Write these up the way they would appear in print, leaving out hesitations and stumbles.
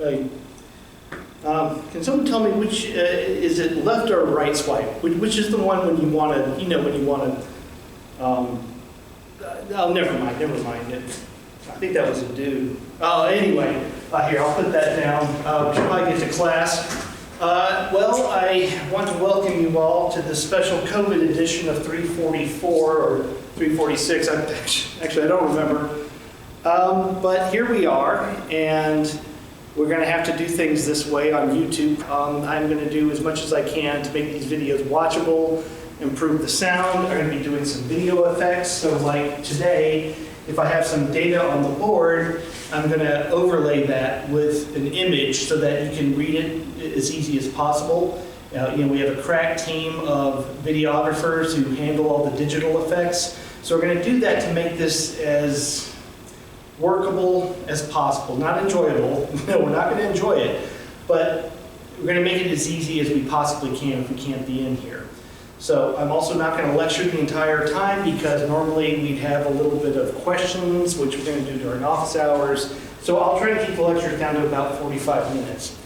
Right. Can someone tell me which, is it left or right swipe? Which is the one when you want to, when you want to, oh, never mind. I think that was a do. Oh, anyway, here, I'll put that down. Should I get to class? Well, I want to welcome you all to the special COVID edition of 344 or 346. Actually, I don't remember. But here we are, and we're going to have to do things this way on YouTube. I'm going to do as much as I can to make these videos watchable, improve the sound. I'm going to be doing some video effects. So like today, if I have some data on the board, I'm going to overlay that with an image so that you can read it as easy as possible. We have a crack team of videographers who handle all the digital effects. So we're going to do that to make this as workable as possible. Not enjoyable. No, we're not going to enjoy it. But we're going to make it as easy as we possibly can if we can't be in here. So I'm also not going to lecture the entire time because normally we'd have a little bit of questions, which we're going to do during office hours. So I'll try to keep the lectures down to about 45 minutes.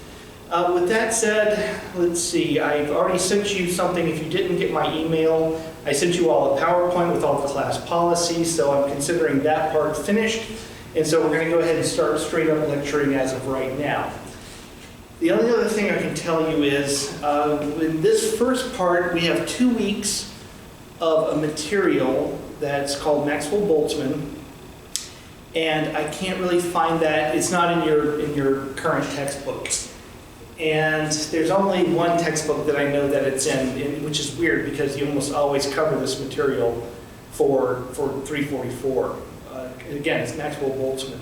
With that said, let's see. I've already sent you something. If you didn't get my email, I sent you all a PowerPoint with all the class policies, so I'm considering that part finished. And so we're going to go ahead and start straight up lecturing as of right now. The only other thing I can tell you is, in this first part, we have 2 weeks of a material that's called Maxwell Boltzmann, and I can't really find that. It's not in your current textbook. And there's only one textbook that I know that it's in, which is weird because you almost always cover this material for 344. Again, it's Maxwell Boltzmann.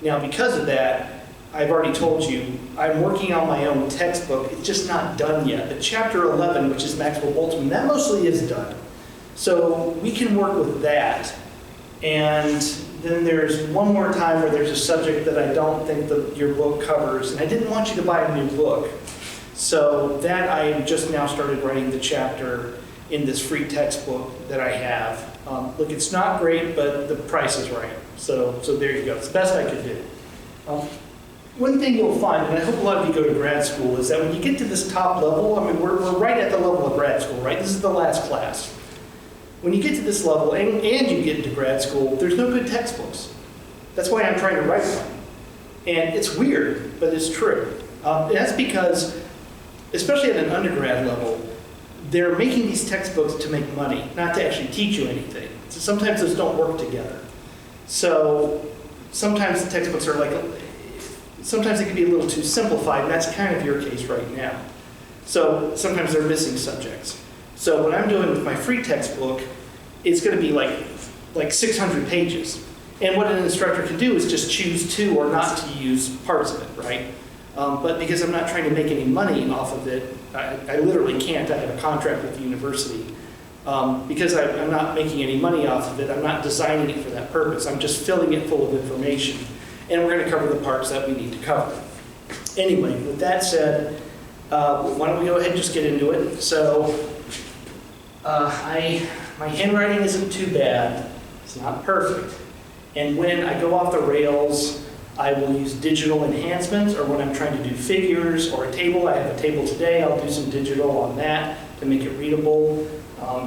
Now, because of that, I've already told you, I'm working on my own textbook. It's just not done yet. The chapter 11, which is Maxwell Boltzmann, that mostly is done. So we can work with that. And then there's one more time where there's a subject that I don't think your book covers. And I didn't want you to buy a new book. So that I just now started writing the chapter in this free textbook that I have. Look, it's not great, but the price is right. So there you go. It's the best I could do. One thing you'll find, and I hope a lot of you go to grad school, is that when you get to this top level, I mean, we're right at the level of grad school, right? This is the last class. When you get to this level and you get into grad school, there's no good textbooks. That's why I'm trying to write one. And it's weird, but it's true. That's because, especially at an undergrad level, they're making these textbooks to make money, not to actually teach you anything. So sometimes those don't work together. So sometimes the textbooks are like, sometimes they can be a little too simplified, and that's kind of your case right now. So sometimes they're missing subjects. So what I'm doing with my free textbook, it's going to be like 600 pages. And what an instructor can do is just choose to or not to use parts of it, right? But because I'm not trying to make any money off of it, I literally can't. I have a contract with the university. Because I'm not making any money off of it, I'm not designing it for that purpose. I'm just filling it full of information. And we're going to cover the parts that we need to cover. Anyway, with that said, why don't we go ahead and just get into it. So, my handwriting isn't too bad. It's not perfect. And when I go off the rails, I will use digital enhancements, or when I'm trying to do figures or a table. I have a table today. I'll do some digital on that to make it readable.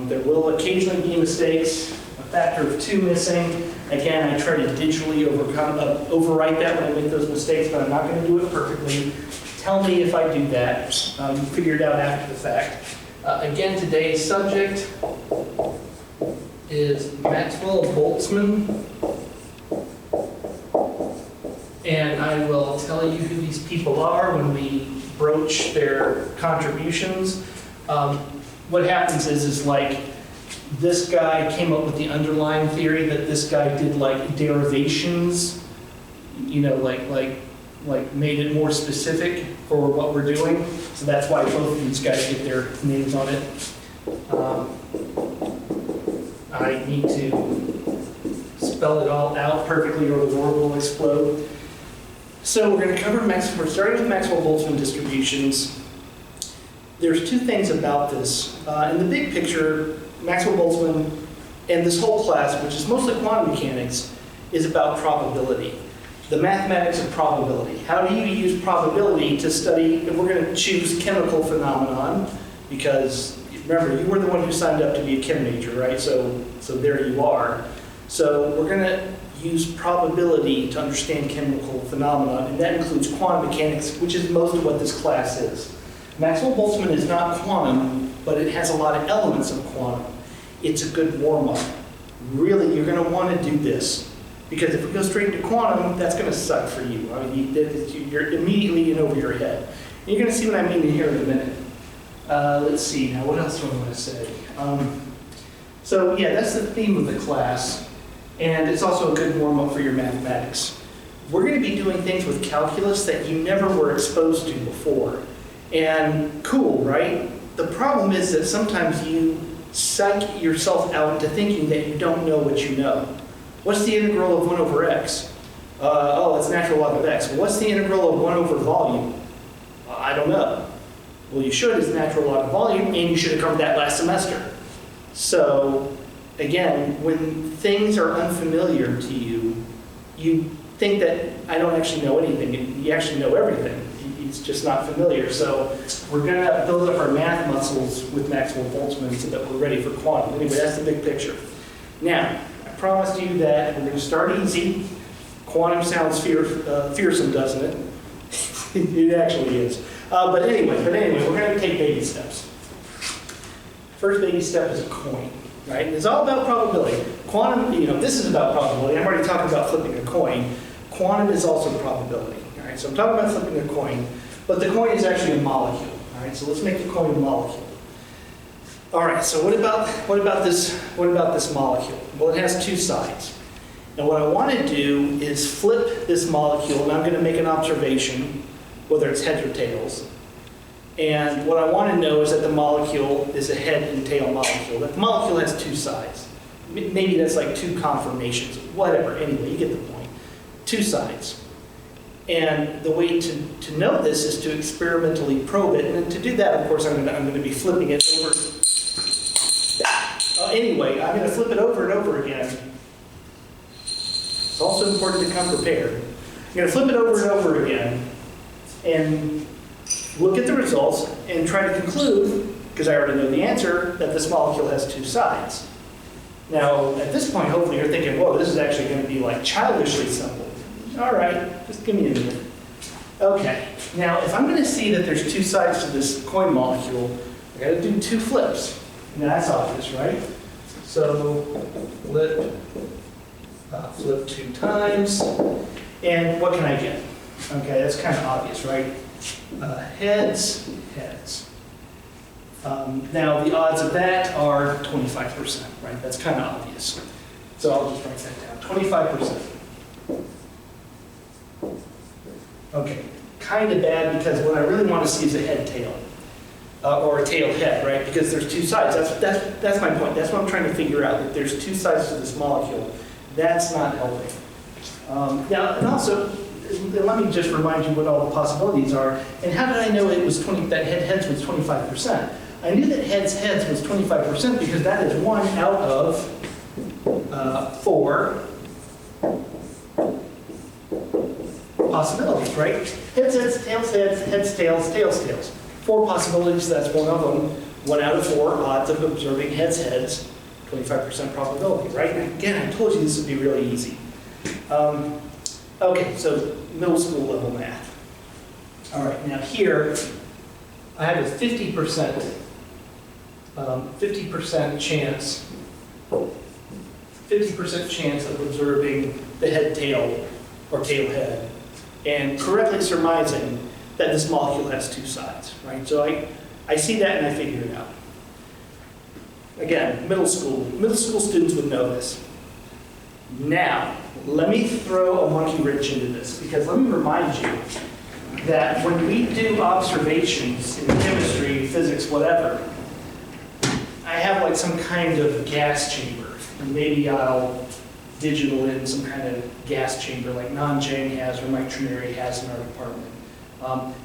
There will occasionally be mistakes, a factor of 2 missing. Again, I try to digitally overwrite that when I make those mistakes, but I'm not going to do it perfectly. Tell me if I do that. You figure it out after the fact. Again, today's subject is Maxwell Boltzmann. And I will tell you who these people are when we broach their contributions. What happens is like, this guy came up with the underlying theory that this guy did like derivations, like made it more specific for what we're doing. So that's why both of these guys get their names on it. I need to spell it all out perfectly or the world will explode. So we're going to cover we're starting with Maxwell Boltzmann distributions. There's 2 things about this. In the big picture, Maxwell Boltzmann and this whole class, which is mostly quantum mechanics, is about probability. the mathematics of probability. How do you use probability to study, if we're going to choose chemical phenomenon, because remember, you were the one who signed up to be a chem major, right? So there you are. So we're going to use probability to understand chemical phenomenon, and that includes quantum mechanics, which is most of what this class is. Maxwell Boltzmann is not quantum, but it has a lot of elements of quantum. It's a good warm-up. Really, you're going to want to do this, because if we go straight into quantum, that's going to suck for you. I mean, you're immediately in over your head. And you're going to see what I mean here in a minute. Let's see, now what else do I want to say? So yeah, that's the theme of the class, and it's also a good warm-up for your mathematics. We're going to be doing things with calculus that you never were exposed to before. And cool, right? The problem is that sometimes you psych yourself out into thinking that you don't know what you know. What's the integral of 1 over x? Oh, it's natural log of x. Well, what's the integral of 1 over volume? I don't know. Well, you should, it's natural log of volume, and you should have covered that last semester. So, again, when things are unfamiliar to you, you think that I don't actually know anything. You actually know everything. It's just not familiar. So we're going to build up our math muscles with Maxwell Boltzmann so that we're ready for quantum. Anyway, that's the big picture. Now, I promised you that we're going to start easy. Quantum sounds fearsome, doesn't it? It actually is. But anyway, we're going to take baby steps. First baby step is a coin, right? It's all about probability. Quantum, this is about probability. I'm already talking about flipping a coin. Quantum is also probability, all right? So I'm talking about flipping a coin, but the coin is actually a molecule, all right? So let's make the coin a molecule. All right, so what about this molecule? Well, it has two sides. Now what I want to do is flip this molecule, and I'm going to make an observation, whether it's heads or tails. And what I want to know is that the molecule is a head and tail molecule. That the molecule has two sides. Maybe that's like two conformations, whatever. Anyway, you get the point. Two sides. And the way to know this is to experimentally probe it. And to do that, of course, I'm going to be flipping it over. Anyway, I'm going to flip it over and over again. It's also important to come prepared. I'm going to flip it over and over again and look at the results and try to conclude, because I already know the answer, that this molecule has two sides. Now, at this point, hopefully you're thinking, whoa, this is actually going to be like childishly simple. All right, just give me a minute. Okay, now if I'm going to see that there's two sides to this coin molecule, I got to do two flips. Now that's obvious, right? So flip 2 times, and what can I get? Okay, that's kind of obvious, right? Heads. Now the odds of that are 25%, right? That's kind of obvious. So I'll just write that down, 25%. Okay, kind of bad because what I really want to see is a head-tail, or a tail-head, right? Because there's two sides. That's my point. That's what I'm trying to figure out, that there's two sides to this molecule. That's not helping. Now, and also, let me just remind you what all the possibilities are. And how did I know it was that heads was 25%? I knew that heads was 25% because that is 1 out of 4 possibilities, right? Heads, tails. 4 possibilities, that's one of them. 1 out of 4 odds of observing heads, 25% probability, right? And again, I told you this would be really easy. Okay, so middle school level math. All right, now here, I have a 50% chance of observing the head-tail or tail-head and correctly surmising that this molecule has two sides, right? So I see that and I figure it out. Again, middle school students would know this. Now, let me throw a monkey wrench into this, because let me remind you that when we do observations in chemistry, physics, whatever, I have like some kind of gas chamber, and maybe I'll digital in some kind of gas chamber like Non-Jang has or Mike Trineri has in our department.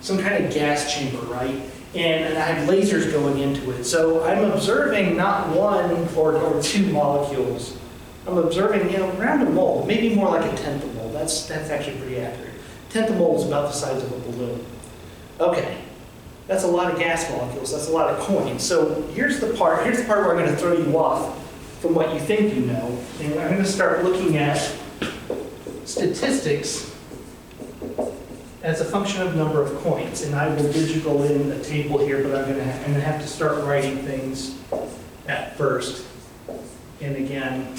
Some kind of gas chamber, right? And I have lasers going into it. So I'm observing not 1 or 2 molecules. I'm observing, around a mole, maybe more like a tenth of a mole. That's actually pretty accurate. Tenth of mole is about the size of a balloon. Okay, that's a lot of gas molecules. That's a lot of coins. So here's the part where I'm going to throw you off from what you think you know. And I'm going to start looking at statistics as a function of number of coins. And I will digital in a table here, but I'm going to have to start writing things at first. And again,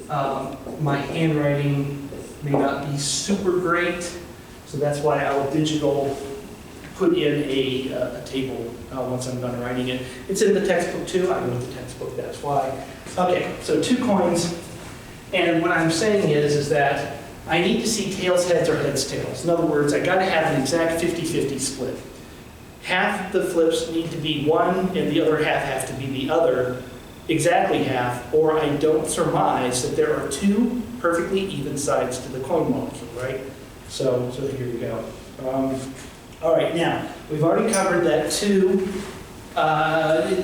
my handwriting may not be super great, so that's why I'll digital put in a table once I'm done writing it. It's in the textbook too. I wrote the textbook, that's why. Okay, so 2 coins, and what I'm saying is that I need to see tails, heads, or heads, tails. In other words, I got to have an exact 50-50 split. Half the flips need to be one, and the other half have to be the other, exactly half, or I don't surmise that there are 2 perfectly even sides to the coin molecule, right? So here you go. All right, now, we've already covered that 2.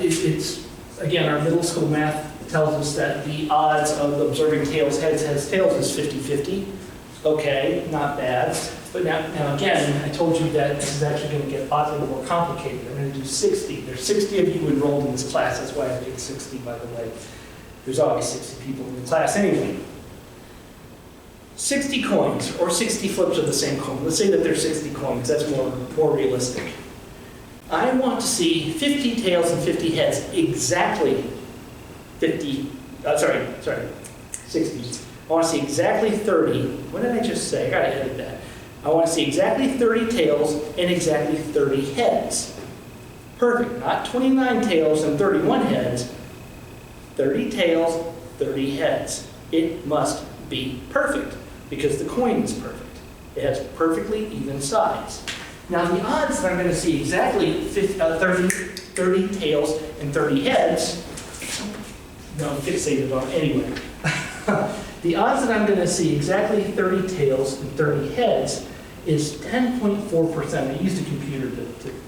It's, again, our middle school math tells us that the odds of observing tails, heads, tails is 50-50. Okay, not bad. But now again, I told you that this is actually going to get oddly more complicated. I'm going to do 60. There's 60 of you enrolled in this class. That's why I picked 60, by the way. There's always 60 people in the class anyway. 60 coins, or 60 flips of the same coin. Let's say that there's 60 coins. That's more realistic. I want to see 50 tails and 50 heads, exactly 60. I want to see exactly 30. What did I just say? I got to edit that. I want to see exactly 30 tails and exactly 30 heads. Perfect. Not 29 tails and 31 heads. 30 tails, 30 heads. It must be perfect because the coin is perfect. It has perfectly even sides. Now the odds that I'm going to see exactly 30 tails and 30 heads, no, I'm fixated on anyway. The odds that I'm going to see exactly 30 tails and 30 heads is 10.4%. I used a computer to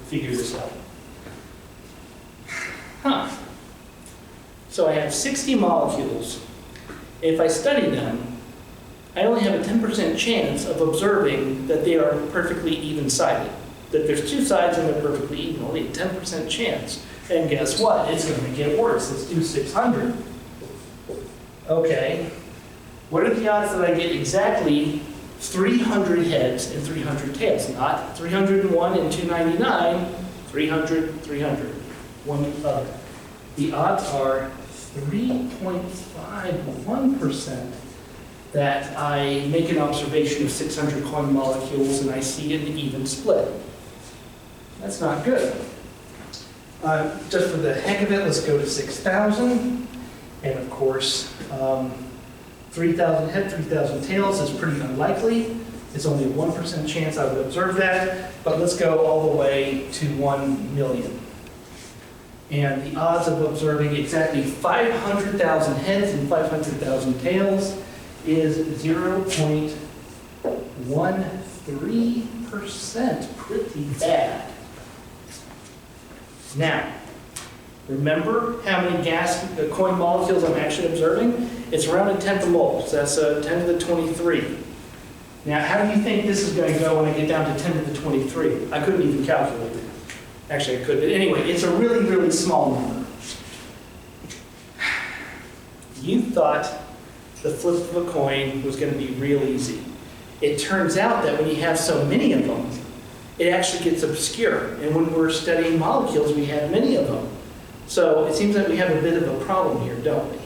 figure this out. So I have 60 molecules. If I study them, I only have a 10% chance of observing that they are perfectly even-sided. That there's 2 sides and they're perfectly even, only a 10% chance. And guess what? It's going to get worse. Let's do 600. Okay. What are the odds that I get exactly 300 heads and 300 tails? Not 301 and 299, 300, 300. One other. The odds are 3.51% that I make an observation of 600 coin molecules and I see an even split. That's not good. Just for the heck of it, let's go to 6,000. And of course, 3,000 head, 3,000 tails is pretty unlikely. It's only a 1% chance I would observe that. But let's go all the way to 1 million. And the odds of observing exactly 500,000 heads and 500,000 tails is 0.13%. Pretty bad. Now, remember how many coin molecules I'm actually observing? It's around a 10th of mole, so that's 10 to the 23. Now, how do you think this is going to go when I get down to 10 to the 23? I couldn't even calculate it. Actually, I could, but anyway, it's a really, really small number. You thought the flip of a coin was going to be real easy. It turns out that when you have so many of them, it actually gets obscure. And when we're studying molecules, we have many of them. So it seems like we have a bit of a problem here, don't we?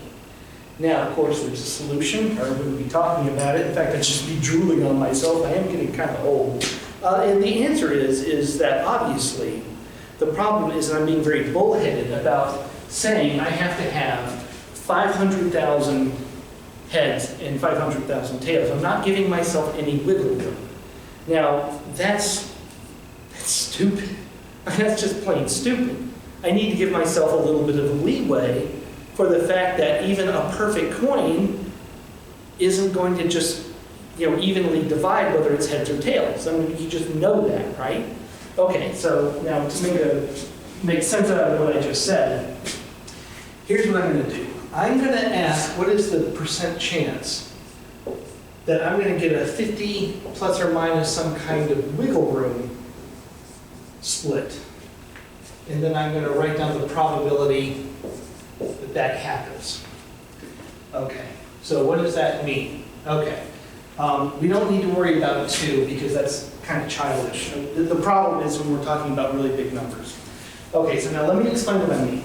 Now, of course, there's a solution, or we would be talking about it. In fact, I'd just be drooling on myself. I am getting kind of old. And the answer is that obviously, the problem is that I'm being very bullheaded about saying I have to have 500,000 heads and 500,000 tails. I'm not giving myself any wiggle room. Now, that's stupid. That's just plain stupid. I need to give myself a little bit of a leeway for the fact that even a perfect coin isn't going to just, evenly divide whether it's heads or tails. I mean, you just know that, right? Okay, so now to make sense out of what I just said, here's what I'm going to do. I'm going to ask, what is the percent chance that I'm going to get a 50 plus or minus some kind of wiggle room split. And then I'm going to write down the probability that that happens. Okay, so what does that mean? Okay, we don't need to worry about 2 because that's kind of childish. The problem is when we're talking about really big numbers. Okay, so now let me explain what I mean.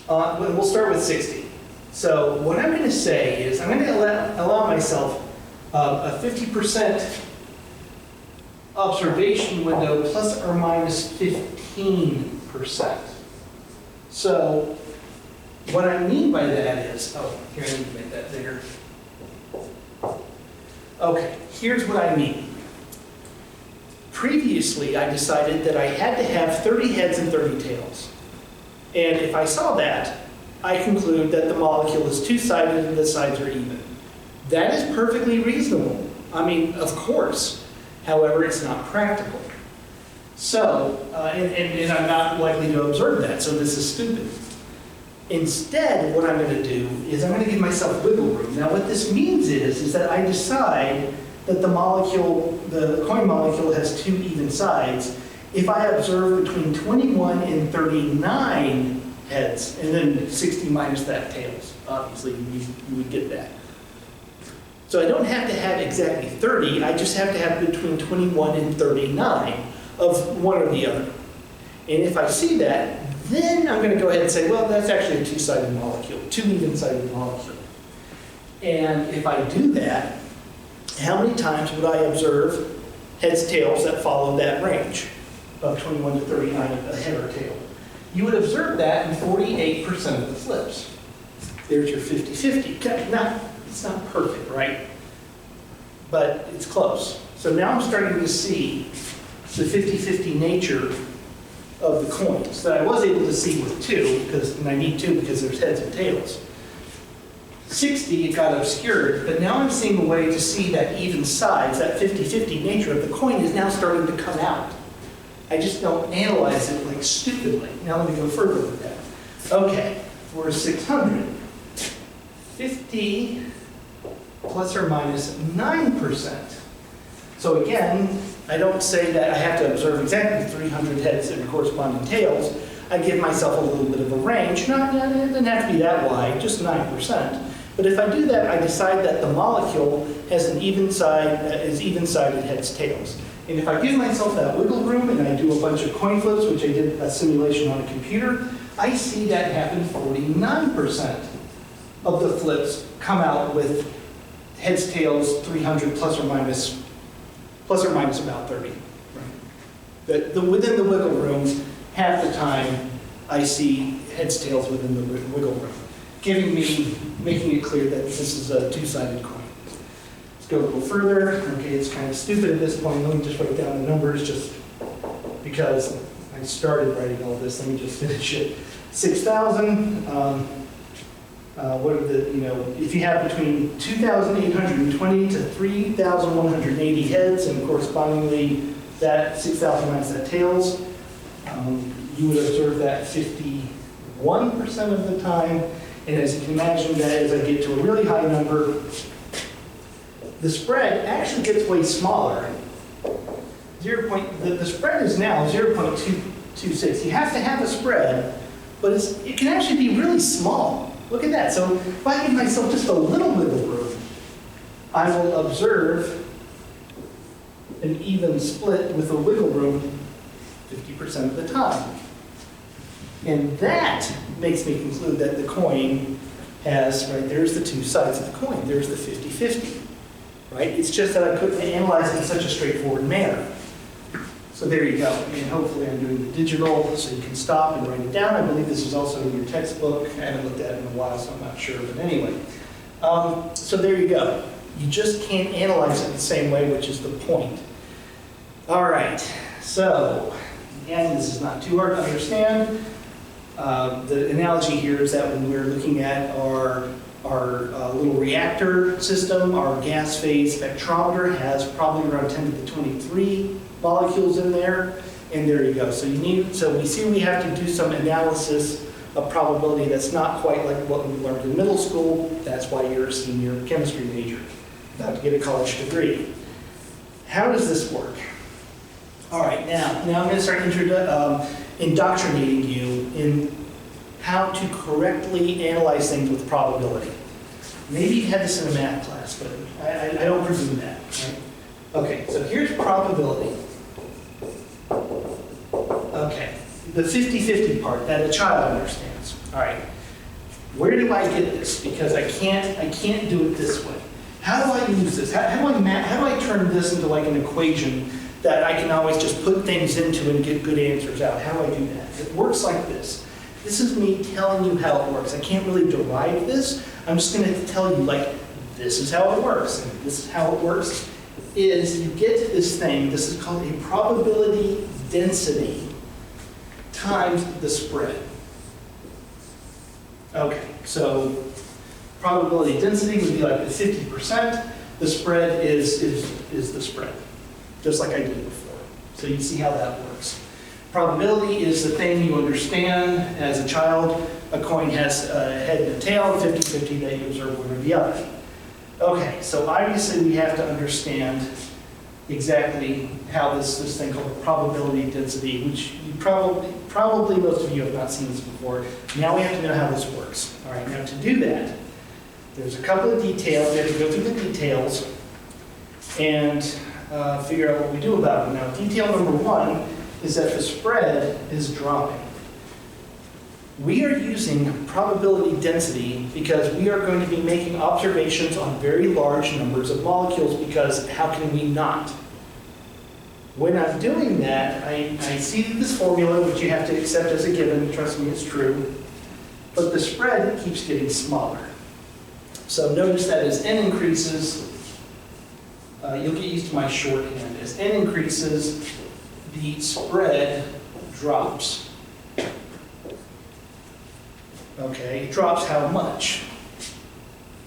We'll start with 60. So what I'm going to say is I'm going to allow myself a 50% observation window plus or minus 15%. So what I mean by that is, oh, here I need to make that bigger. Okay, here's what I mean. Previously, I decided that I had to have 30 heads and 30 tails. And if I saw that, I conclude that the molecule is two-sided and the sides are even. That is perfectly reasonable. I mean, of course. However, it's not practical. So, and I'm not likely to observe that, so this is stupid. Instead, what I'm going to do is I'm going to give myself wiggle room. Now, what this means is that I decide that the molecule, the coin molecule, has 2 even sides if I observe between 21 and 39 heads, and then 60 minus that tails. Obviously, you would get that. So I don't have to have exactly 30, I just have to have between 21 and 39 of one or the other. And if I see that, then I'm going to go ahead and say, well, that's actually a two-sided molecule, 2 even-sided molecule. And if I do that, how many times would I observe heads, tails that follow that range of 21 to 39, a head or tail? You would observe that in 48% of the flips. There's your 50-50. Now, it's not perfect, right? But it's close. So now I'm starting to see the 50-50 nature of the coins that I was able to see with 2, and I need 2 because there's heads and tails. 60, it got obscured, but now I'm seeing a way to see that even sides, that 50-50 nature of the coin is now starting to come out. I just don't analyze it like stupidly. Now let me go further with that. Okay, for 600, 50 plus or minus 9%. So again, I don't say that I have to observe exactly 300 heads and corresponding tails. I give myself a little bit of a range. It doesn't have to be that wide, just 9%. But if I do that, I decide that the molecule has an even-sided heads, tails. And if I give myself that wiggle room and I do a bunch of coin flips, which I did a simulation on a computer, I see that happen 49% of the flips come out with heads, tails, 300 plus or minus about 30. Right? Within the wiggle room, half the time I see heads, tails within the wiggle room, making it clear that this is a two-sided coin. Let's go a little further. Okay, it's kind of stupid at this point. Let me just write down the numbers just because I started writing all this. Let me just finish it. 6,000. What are the, if you have between 2,820 to 3,180 heads, and correspondingly that 6,000 minus that tails, you would observe that 51% of the time. And as you can imagine, that as I get to a really high number, the spread actually gets way smaller. The spread is now 0.226. You have to have a spread, but it can actually be really small. Look at that. So if I give myself just a little wiggle room, I will observe an even split with a wiggle room 50% of the time. And that makes me conclude that the coin has, right, there's the 2 sides of the coin. There's the 50-50, right? It's just that I couldn't analyze it in such a straightforward manner. So there you go. And hopefully I'm doing the digital, so you can stop and write it down. I believe this is also in your textbook. I haven't looked at it in a while, so I'm not sure. But anyway, so there you go. You just can't analyze it the same way, which is the point. All right. So again, this is not too hard to understand. The analogy here is that when we're looking at our little reactor system, our gas phase spectrometer has probably around 10 to the 23 molecules in there, and there you go. So we see we have to do some analysis a probability that's not quite like what we learned in middle school. That's why you're a senior chemistry major, about to get a college degree. How does this work? All right, now I'm going to start indoctrinating you in how to correctly analyze things with probability. Maybe you had this in a math class, but I don't presume that. Right? Okay, so here's probability. Okay, the 50-50 part that a child understands. All right, where do I get this? Because I can't do it this way. How do I use this? How do I turn this into like an equation that I can always just put things into and get good answers out? How do I do that? It works like this. This is me telling you how it works. I can't really derive this. I'm just going to tell you, like, this is how it works. And this is how it works is you get to this thing. This is called a probability density times the spread. Okay, so probability density would be like the 50%. The spread is the spread, just like I did before. So you see how that works. Probability is the thing you understand as a child. A coin has a head and a tail, 50-50 that you observe one or the other. Okay, so obviously we have to understand exactly how this thing called probability density, which you probably most of you have not seen this before. Now we have to know how this works. All right, now to do that, there's a couple of details. We have to go through the details and figure out what we do about it. Now, detail number one is that the spread is dropping. We are using probability density because we are going to be making observations on very large numbers of molecules, because how can we not? When I'm doing that, I see this formula, which you have to accept as a given. Trust me, it's true. But the spread keeps getting smaller. So notice that as n increases, you'll get used to my shorthand. As n increases, the spread drops. Okay, it drops how much?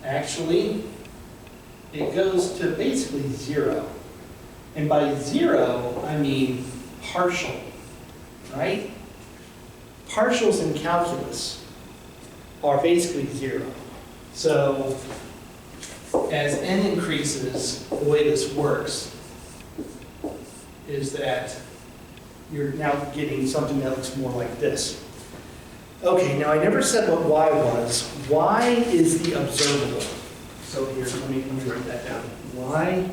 Actually, it goes to basically 0. And by 0, I mean partial, right? Partials in calculus are basically 0. So as n increases, the way this works is that you're now getting something that looks more like this. Okay, now I never said what y was. Y is the observable. So here, let me write that down. Y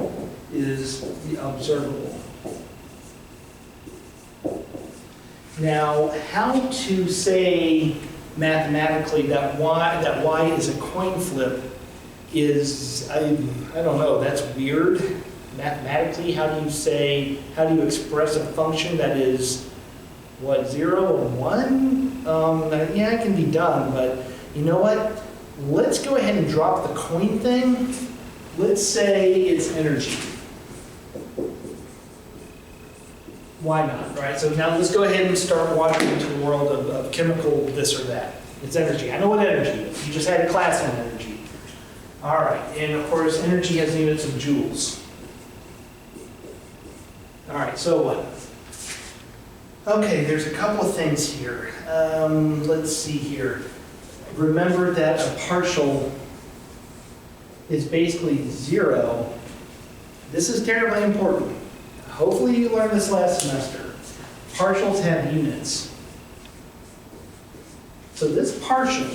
is the observable. Now, how to say mathematically that y is a coin flip is, I don't know, that's weird. Mathematically, how do you express a function that is, what, 0 or 1? Yeah, it can be done, but you know what? Let's go ahead and drop the coin thing. Let's say it's energy. Why not, right? So now let's go ahead and start wandering into the world of chemical this or that. It's energy. I know what energy is. You just had a class on energy. All right, and of course, energy has units of joules. All right, so what? Okay, there's a couple of things here. Let's see here. Remember that a partial is basically 0. This is terribly important. Hopefully you learned this last semester. Partials have units. So this partial,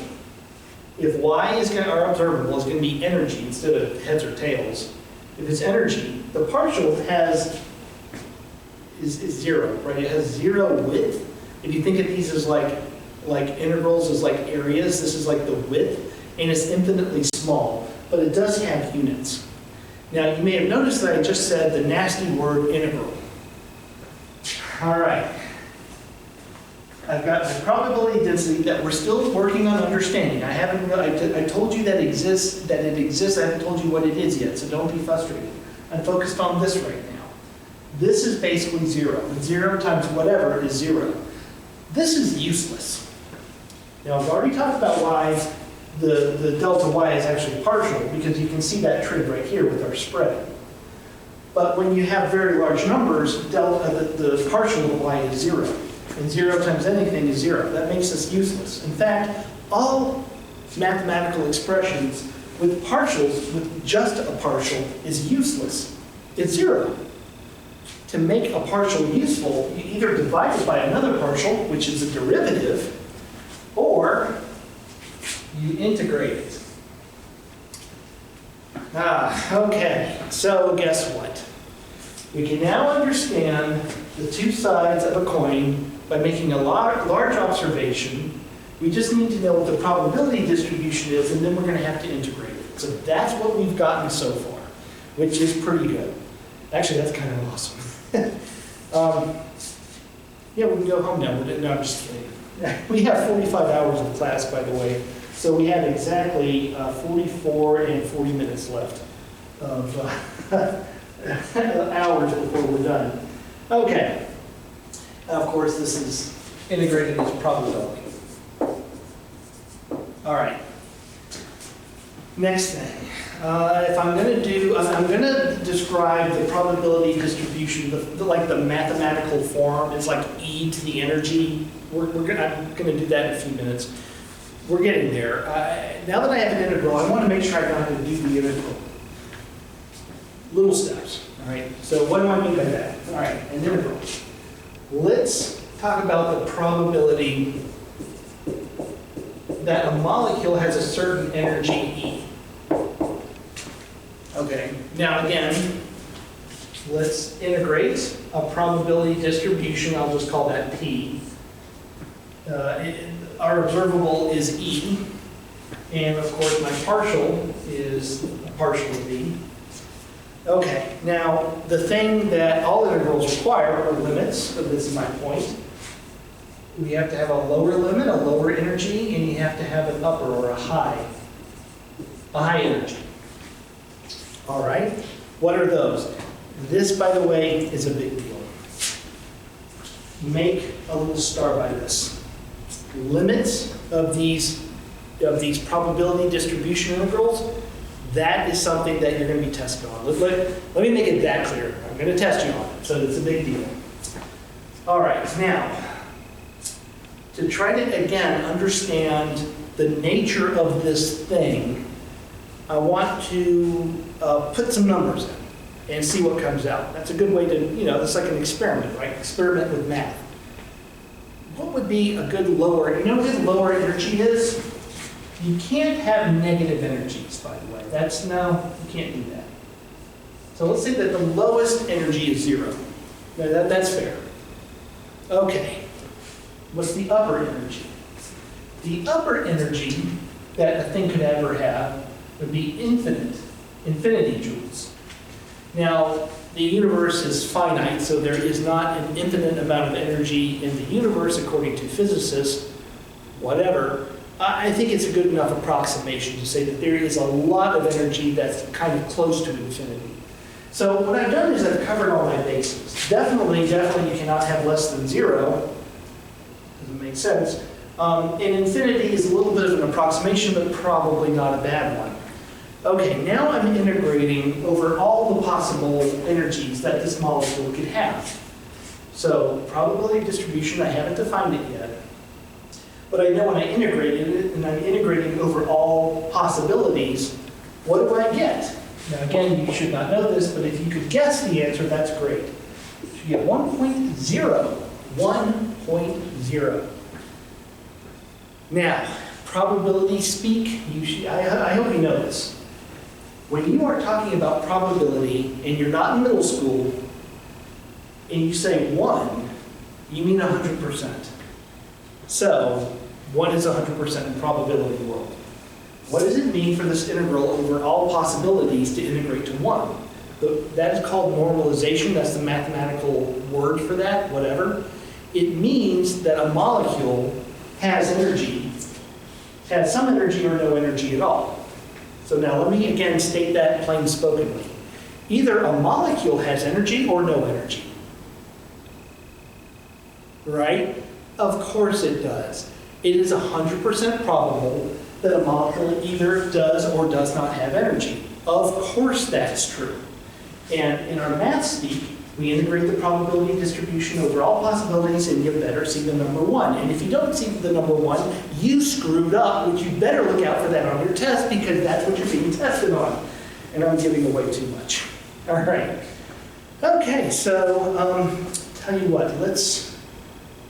if y is going to, our observable is going to be energy instead of heads or tails, if it's energy, the partial is 0, right? It has 0 width. If you think of these as like integrals as like areas, this is like the width, and it's infinitely small, but it does have units. Now, you may have noticed that I just said the nasty word integral. All right. I've got my probability density that we're still working on understanding. I told you that it exists. I haven't told you what it is yet, so don't be frustrated. I'm focused on this right now. This is basically 0. And 0 times whatever is 0. This is useless. Now, I've already talked about why the delta y is actually partial, because you can see that trig right here with our spread. But when you have very large numbers, the partial of y is 0. And 0 times anything is 0. That makes us useless. In fact, all mathematical expressions with partials, with just a partial, is useless. It's 0. To make a partial useful, you either divide it by another partial, which is a derivative, or you integrate it. Okay, so guess what? We can now understand the two sides of a coin by making a large observation. We just need to know what the probability distribution is, and then we're going to have to integrate it. So that's what we've gotten so far, which is pretty good. Actually, that's kind of awesome. Yeah, we can go home now. No, I'm just kidding. We have 45 hours of class, by the way, so we have exactly 44 and 40 minutes left of hours before we're done. Okay. Of course, this is integrated as probability. All right. Next thing. If I'm going to do, I'm going to describe the probability distribution, like the mathematical form. It's like e to the energy. I'm going to do that in a few minutes. We're getting there. Now that I have an integral, I want to make sure I know how to do the integral. Little steps. All right. So what do I mean by that? All right, an integral. Let's talk about the probability that a molecule has a certain energy E. Okay, now again, let's integrate a probability distribution. I'll just call that P. Our observable is E, and of course my partial is a partial of E. Okay, now the thing that all integrals require are limits, so this is my point. We have to have a lower limit, a lower energy, and you have to have an upper or a high energy. All right, what are those? This, by the way, is a big deal. Make a little star by this. Limits of these probability distribution integrals, that is something that you're going to be tested on. Let me make it that clear. I'm going to test you on it, so it's a big deal. All right, now, to try to, again, understand the nature of this thing, I want to put some numbers in and see what comes out. That's a good way to, it's like an experiment, right? Experiment with math. What would be a good lower, you know what lower energy is? You can't have negative energies, by the way. You can't do that. So let's say that the lowest energy is 0. Now that's fair. Okay. What's the upper energy? The upper energy that a thing could ever have would be infinity joules. Now, the universe is finite, so there is not an infinite amount of energy in the universe, according to physicists, whatever. I think it's a good enough approximation to say that there is a lot of energy that's kind of close to infinity. So what I've done is I've covered all my bases. Definitely you cannot have less than 0. Doesn't make sense. And infinity is a little bit of an approximation, but probably not a bad one. Okay, now I'm integrating over all the possible energies that this molecule could have. So probability distribution, I haven't defined it yet. But I know when I integrated it, and I'm integrating over all possibilities, what do I get? Now again, you should not know this, but if you could guess the answer, that's great. So you get 1.0. 1.0. Now, probability speak, I hope you know this. When you are talking about probability and you're not in middle school and you say 1, you mean 100%. So 1 is 100% in probability world. What does it mean for this integral over all possibilities to integrate to 1? That is called normalization. That's the mathematical word for that, whatever. It means that a molecule has energy, has some energy or no energy at all. So now let me again state that plain spokenly. Either a molecule has energy or no energy. Right? Of course it does. It is 100% probable that a molecule either does or does not have energy. Of course that's true. And in our math speak, We integrate the probability distribution over all possibilities, and you better see the number 1. And if you don't see the number 1, you screwed up, which you better look out for that on your test, because that's what you're being tested on. And I'm giving away too much. All right. Okay, so tell you what, let's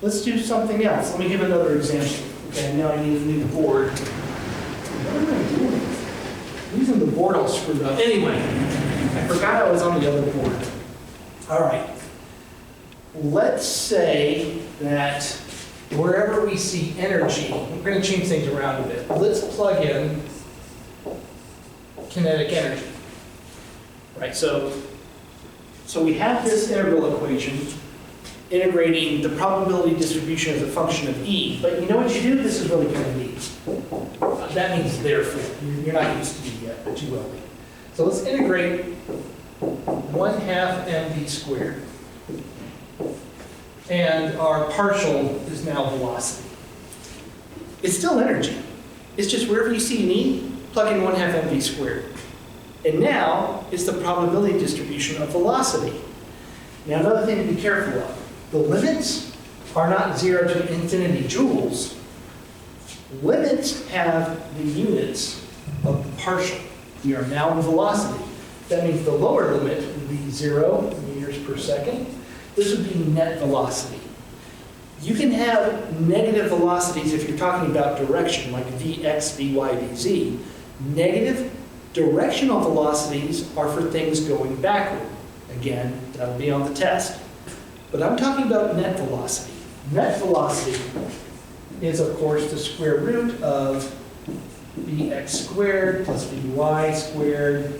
do something else. Let me give another example. Okay, now I need a new board. What am I doing? I'm using the board all screwed up. Anyway, I forgot I was on the other board. All right. Let's say that wherever we see energy, we're going to change things around a bit. Let's plug in kinetic energy. Right, so we have this integral equation integrating the probability distribution as a function of E. But you know what you do? This is really kind of neat. That means therefore. You're not used to E yet, but you will be. So let's integrate 1/2 mv squared. And our partial is now velocity. It's still energy. It's just wherever you see an E, plug in 1/2 mv squared. And now it's the probability distribution of velocity. Now another thing to be careful of. The limits are not 0 to infinity joules. Limits have the units of the partial. We are now in velocity. That means the lower limit would be 0 meters per second. This would be net velocity. You can have negative velocities if you're talking about direction, like Vx, Vy, Vz. Negative directional velocities are for things going backward. Again, that'll be on the test. But I'm talking about net velocity. Net velocity is, of course, the square root of Vx squared plus Vy squared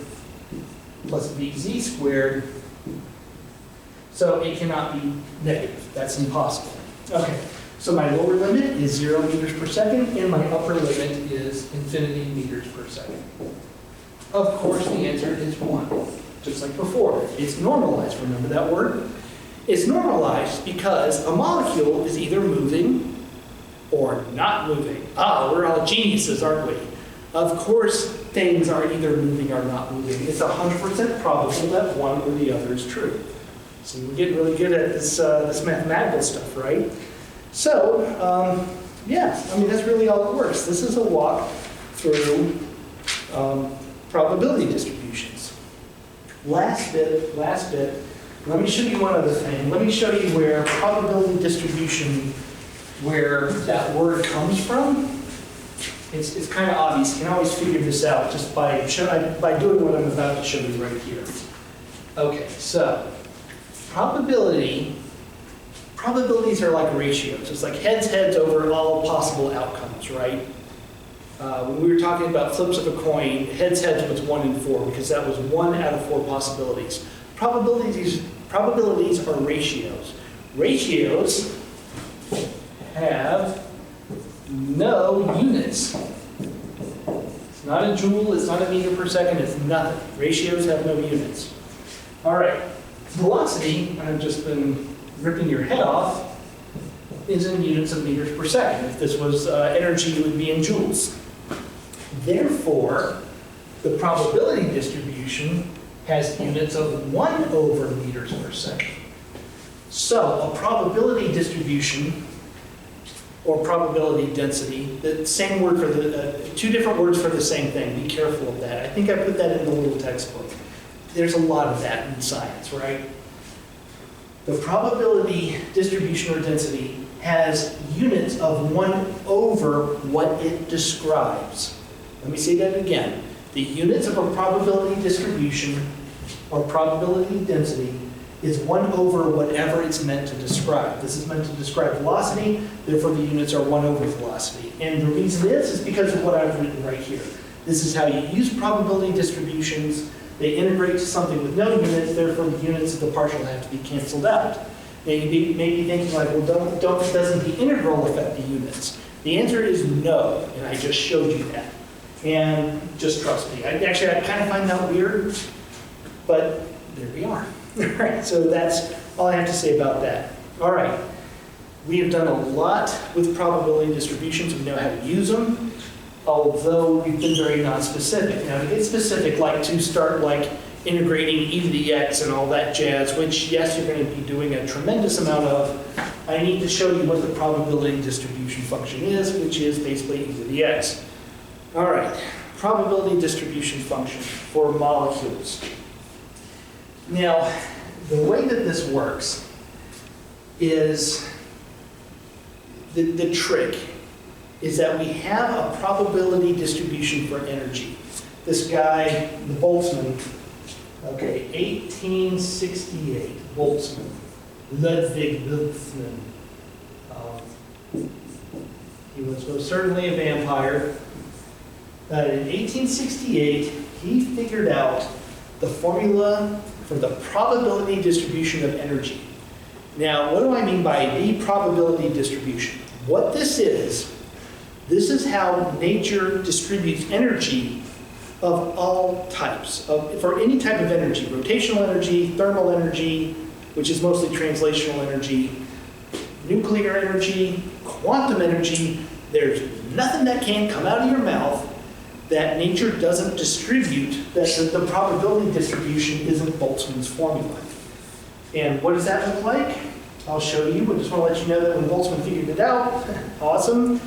plus Vz squared. So it cannot be negative. That's impossible. Okay, so my lower limit is 0 meters per second, and my upper limit is infinity meters per second. Of course, the answer is 1, just like before. It's normalized. Remember that word? It's normalized because a molecule is either moving or not moving. Ah, we're all geniuses, aren't we? Of course, things are either moving or not moving. It's 100% probable that one or the other is true. So we're getting really good at this mathematical stuff, right? So, yeah, I mean, that's really all it works. This is a walk through probability distributions. Last bit. Let me show you one other thing. Let me show you where probability distribution, where that word comes from. It's kind of obvious. You can always figure this out just by doing what I'm about to show you right here. Okay, so probabilities are like ratios. It's like heads over all possible outcomes, right? When we were talking about flips of a coin, heads was 1 in 4 because that was 1 out of 4 possibilities. Probabilities are ratios. Ratios have no units. It's not a joule, it's not a meter per second, it's nothing. Ratios have no units. All right, velocity, I've just been ripping your head off, is in units of meters per second. If this was energy, it would be in joules. Therefore, the probability distribution has units of 1 over meters per second. So a probability distribution or probability density, the same word for the, two different words for the same thing. Be careful of that. I think I put that in the little textbook. There's a lot of that in science, right? The probability distribution or density has units of 1 over what it describes. Let me say that again. The units of a probability distribution or probability density is 1 over whatever it's meant to describe. This is meant to describe velocity, therefore the units are 1 over velocity. And the reason is because of what I've written right here. This is how you use probability distributions. They integrate to something with no units, therefore the units of the partial have to be canceled out. Now you may be thinking like, well, doesn't the integral affect the units? The answer is no, and I just showed you that. And just trust me. I kind of find that weird, but there we are. All right, so that's all I have to say about that. All right, we have done a lot with probability distributions. We know how to use them, although we've been very non-specific. Now, to get specific, like to start like integrating e to the x and all that jazz, which, yes, you're going to be doing a tremendous amount of. I need to show you what the probability distribution function is, which is basically e to the x. All right, probability distribution function for molecules. Now, the way that this works is, the trick is that we have a probability distribution for energy. This guy, the Boltzmann, okay, 1868, Boltzmann, Ludwig Boltzmann. He was most certainly a vampire. In 1868, he figured out the formula for the probability distribution of energy. Now, what do I mean by the probability distribution? What this is how nature distributes energy of all types, for any type of energy, rotational energy, thermal energy, which is mostly translational energy, nuclear energy, quantum energy. There's nothing that can come out of your mouth that nature doesn't distribute, that the probability distribution isn't Boltzmann's formula. And what does that look like? I'll show you, but just want to let you know that when Boltzmann figured it out, awesome.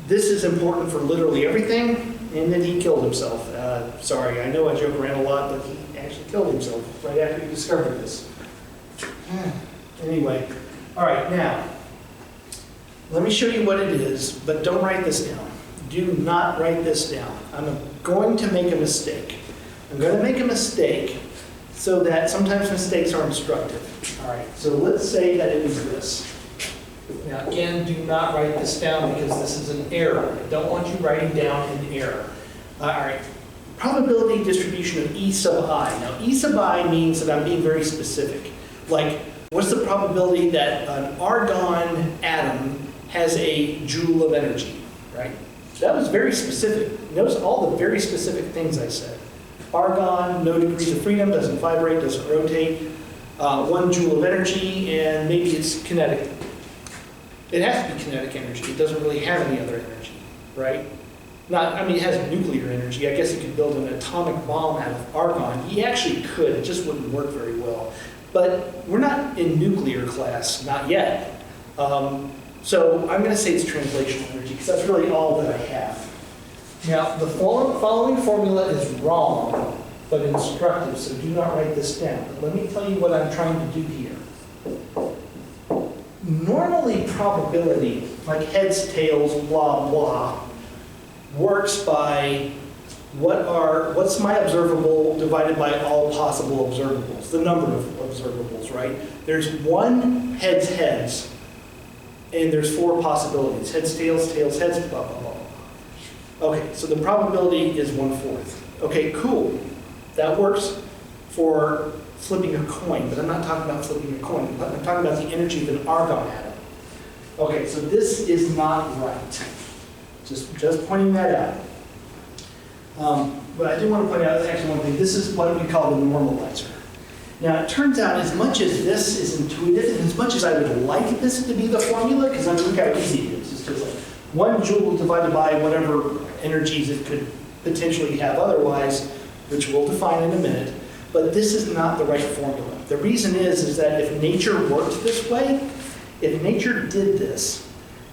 This is important for literally everything, and then he killed himself. Sorry, I know I joke around a lot, but he actually killed himself right after he discovered this. Anyway, all right, now, let me show you what it is, but don't write this down. Do not write this down. I'm going to make a mistake. I'm going to make a mistake so that sometimes mistakes are instructive. All right, so let's say that it was this. Now, again, do not write this down because this is an error. I don't want you writing down an error. All right, probability distribution of E sub I. Now, E sub I means that I'm being very specific. Like, what's the probability that an argon atom has a joule of energy, right? That was very specific. Notice all the very specific things I said. Argon, no degrees of freedom, doesn't vibrate, doesn't rotate, 1 joule of energy, and maybe it's kinetic. It has to be kinetic energy. It doesn't really have any other energy, right? It has nuclear energy. I guess it could build an atomic bomb out of argon. He actually could. It just wouldn't work very well. But we're not in nuclear class, not yet. So I'm going to say it's translational energy because that's really all that I have. Now, the following formula is wrong, but instructive, so do not write this down. But let me tell you what I'm trying to do here. Normally, probability, like heads, tails, blah, blah, works by what's my observable divided by all possible observables, the number of observables, right? There's 1 heads, heads, and there's 4 possibilities. Heads, tails, heads, blah, blah, blah. Okay, so the probability is 1/4. Okay, cool. That works for flipping a coin, but I'm not talking about flipping a coin. I'm talking about the energy of an argon atom. Okay, so this is not right. Just pointing that out. But I do want to point out actually one thing. This is what we call the normalizer. Now, it turns out as much as this is intuitive, and as much as I would like this to be the formula, because look how easy it is. It's just like 1 joule divided by whatever energies it could potentially have otherwise, which we'll define in a minute. But this is not the right formula. The reason is that if nature worked this way, if nature did this,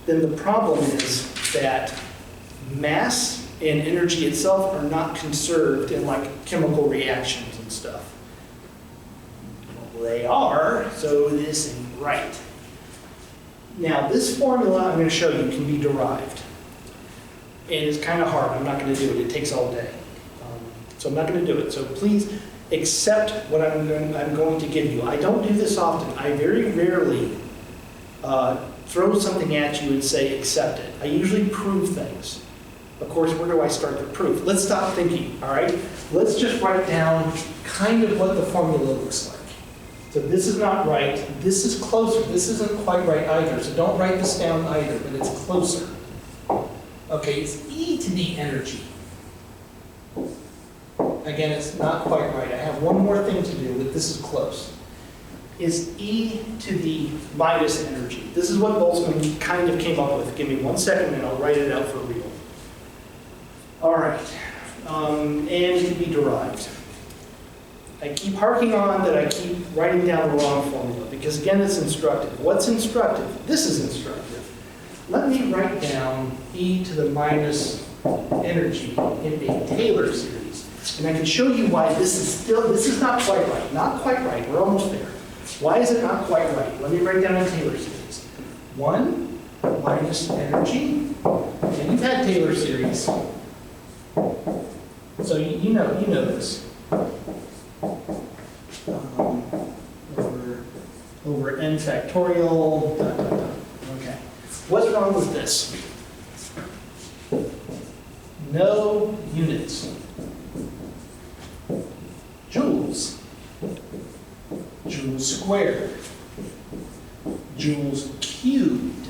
then the problem is that mass and energy itself are not conserved in like chemical reactions and stuff. Well, they are, so this ain't right. Now, this formula I'm going to show you can be derived. And it's kind of hard. I'm not going to do it. It takes all day. So I'm not going to do it. So please accept what I'm going to give you. I don't do this often. I very rarely throw something at you and say accept it. I usually prove things. Of course, where do I start the proof? Let's stop thinking, all right? Let's just write down kind of what the formula looks like. So this is not right. This is closer. This isn't quite right either. So don't write this down either, but it's closer. Okay, it's e to the energy. Again, it's not quite right. I have one more thing to do, but this is close. Is e to the minus energy. This is what Boltzmann kind of came up with. Give me 1 second and I'll write it out for real. All right, and it can be derived. I keep harking on that I keep writing down the wrong formula, because again, it's instructive. What's instructive? This is instructive. Let me write down e to the minus energy in a Taylor series. And I can show you why this is not quite right. Not quite right, we're almost there. Why is it not quite right? Let me write down a Taylor series. 1 minus energy, and you've had Taylor series, so you know this. Over n factorial, dot, dot, dot. Okay. What's wrong with this? No units. Joules. Joules squared. Joules cubed.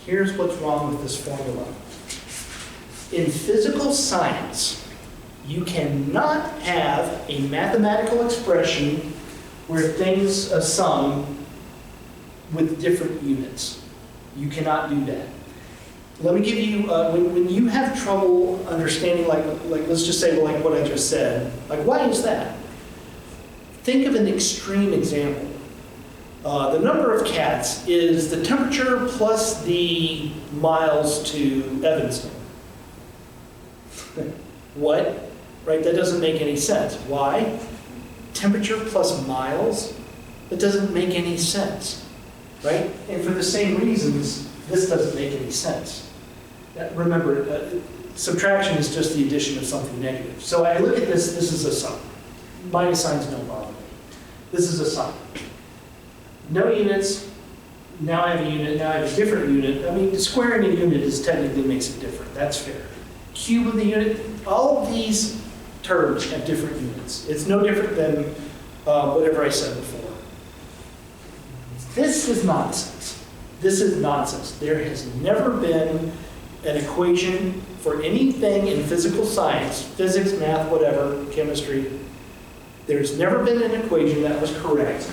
Here's what's wrong with this formula. In physical science, you cannot have a mathematical expression where things are sum with different units. You cannot do that. Let me give you, when you have trouble understanding, like let's just say like what I just said, like why is that? Think of an extreme example. The number of cats is the temperature plus the miles to Evanston. What? Right, that doesn't make any sense. Why? Temperature plus miles? That doesn't make any sense, right? And for the same reasons, this doesn't make any sense. Remember, subtraction is just the addition of something negative. So I look at this is a sum. Minus signs don't bother me. This is a sum. No units, now I have a unit, now I have a different unit. I mean, squaring a unit technically makes it different, that's fair. Cube of the unit, all of these terms have different units. It's no different than whatever I said before. This is nonsense. This is nonsense. There has never been an equation for anything in physical science, physics, math, whatever, chemistry. There's never been an equation that was correct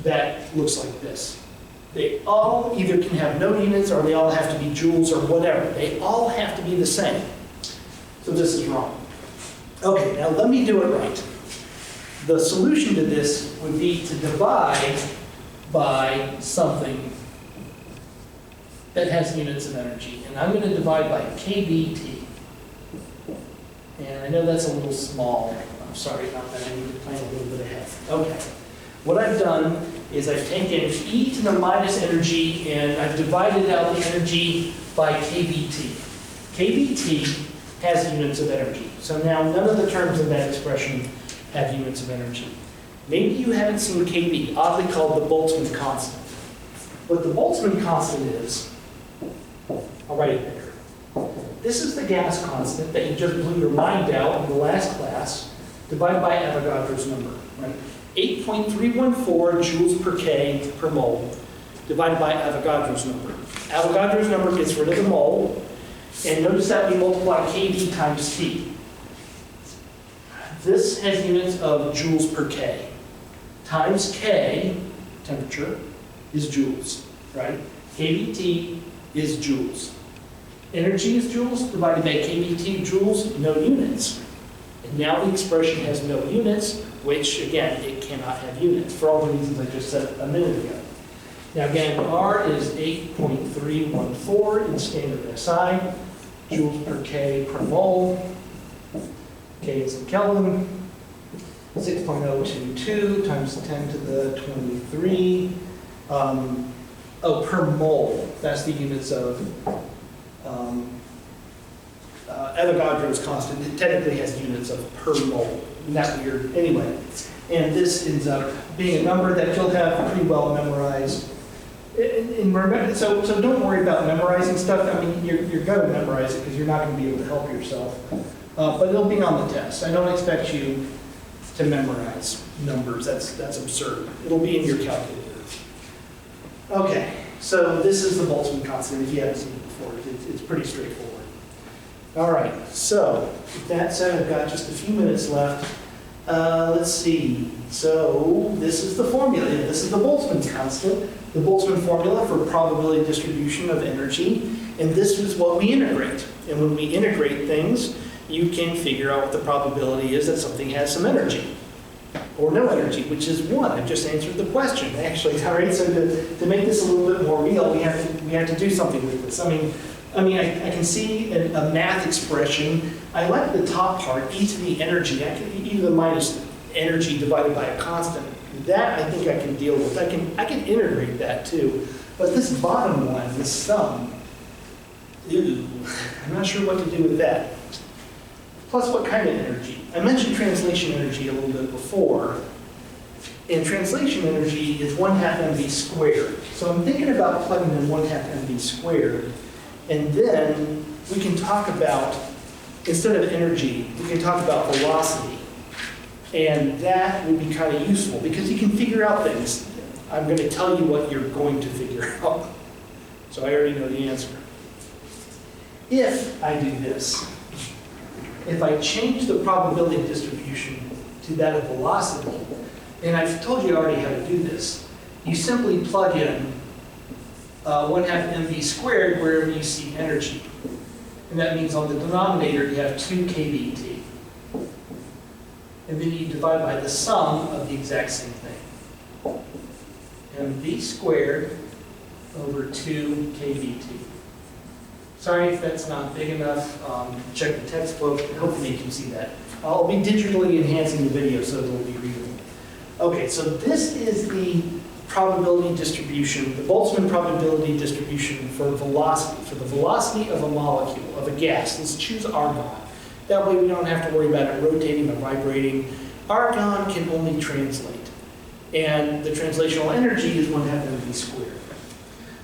that looks like this. They all either can have no units or they all have to be joules or whatever. They all have to be the same. So this is wrong. Okay, now let me do it right. The solution to this would be to divide by something that has units of energy. And I'm going to divide by kBt. And I know that's a little small. I'm sorry about that. I need to plan a little bit ahead. Okay. What I've done is I've taken e to the minus energy and I've divided out the energy by kBt. kBt has units of energy. So now none of the terms in that expression have units of energy. Maybe you haven't seen kB, oddly called the Boltzmann Constant. What the Boltzmann Constant is, I'll write it there. This is the gas constant that you just blew your mind out in the last class, divided by Avogadro's number, right? 8.314 joules per K per mole, divided by Avogadro's number. Avogadro's number gets rid of the mole, and notice that we multiply kB times T. This has units of joules per K. Times K, temperature, is joules, right? kBt is joules. Energy is joules, divided by kBt joules, no units. And now the expression has no units, which, again, it cannot have units, for all the reasons I just said a minute ago. Now again, R is 8.314 in standard SI, joules per K per mole. K is in Kelvin, 6.022 times 10 to the 23. Per mole, that's the units of Avogadro's constant. It technically has units of per mole. Isn't that weird? Anyway, and this ends up being a number that you'll have pretty well memorized. So don't worry about memorizing stuff. I mean, you're going to memorize it because you're not going to be able to help yourself. But it'll be on the test. I don't expect you to memorize numbers. That's absurd. It'll be in your calculator. Okay, so this is the Boltzmann constant. If you haven't seen it before, it's pretty straightforward. All right, so with that said, I've got just a few minutes left. Let's see. So this is the formula. This is the Boltzmann constant, the Boltzmann formula for probability distribution of energy. And this is what we integrate. And when we integrate things, you can figure out what the probability is that something has some energy or no energy, which is 1. I've just answered the question, actually. All right, so to make this a little bit more real, we have to do something with this. I can see a math expression. I like the top part, e to the energy. E to the minus energy divided by a constant. That I think I can deal with. I can integrate that too. But this bottom one, this sum, ew, I'm not sure what to do with that. Plus, what kind of energy? I mentioned translation energy a little bit before. And translation energy is 1/2 mv squared. So I'm thinking about plugging in 1/2 mv squared. And then we can talk about, instead of energy, we can talk about velocity. And that would be kind of useful because you can figure out things. I'm going to tell you what you're going to figure out. So I already know the answer. If I do this, if I change the probability distribution to that of velocity, and I've told you already how to do this, you simply plug in 1/2 mv squared wherever you see energy. And that means on the denominator you have 2 kVt. And then you divide by the sum of the exact same thing. mv squared over 2 kVt. Sorry if that's not big enough. Check the textbook. Hopefully you can see that. I'll be digitally enhancing the video so it'll be readable. Okay, so this is the probability distribution, the Boltzmann probability distribution for velocity, for the velocity of a molecule, of a gas. Let's choose argon. That way we don't have to worry about it rotating or vibrating. Argon can only translate. And the translational energy is 1/2 mv squared.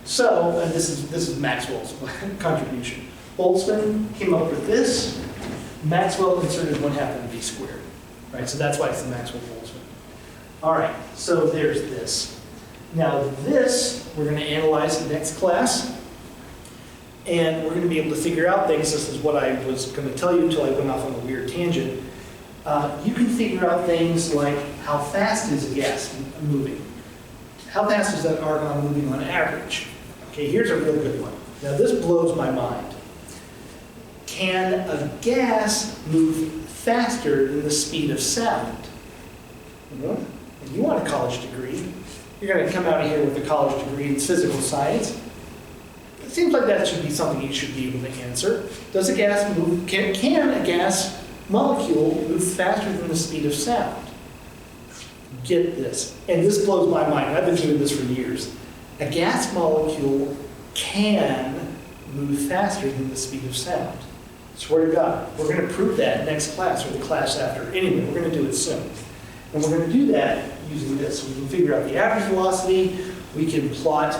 So, and this is Maxwell's contribution. Boltzmann came up with this. Maxwell inserted 1/2 mv squared. Right, so that's why it's the Maxwell-Boltzmann. All right, so there's this. Now this, we're going to analyze in next class. And we're going to be able to figure out things. This is what I was going to tell you until I went off on a weird tangent. You can figure out things like how fast is a gas moving? How fast is that argon moving on average? Okay, here's a real good one. Now this blows my mind. Can a gas move faster than the speed of sound? Well, if you want a college degree, you're going to come out of here with a college degree in physical science. It seems like that should be something you should be able to answer. Does a gas move, can a gas molecule move faster than the speed of sound? Get this, and this blows my mind. I've been doing this for years. A gas molecule can move faster than the speed of sound. Swear to God. We're going to prove that next class or the class after. Anyway, we're going to do it soon. And we're going to do that using this. We can figure out the average velocity. We can plot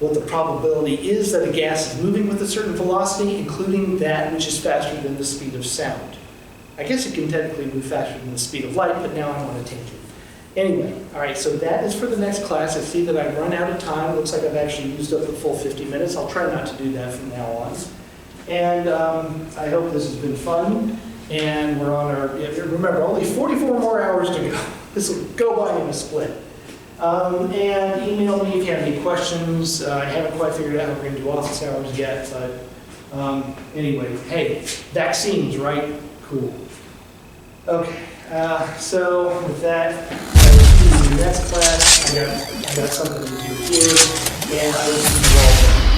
what the probability is that a gas is moving with a certain velocity, including that which is faster than the speed of sound. I guess it can technically move faster than the speed of light, but now I'm on a tangent. Anyway, all right, so that is for the next class. I see that I've run out of time. Looks like I've actually used up the full 50 minutes. I'll try not to do that from now on. And I hope this has been fun. And we're on our, remember, only 44 more hours to go. This will go by in a split. And email me if you have any questions. I haven't quite figured out how we're going to do office hours yet, but anyway, hey, vaccines, right? Cool. Okay, so with that, I will see you in the next class. I got something to do here, and I will see you all then.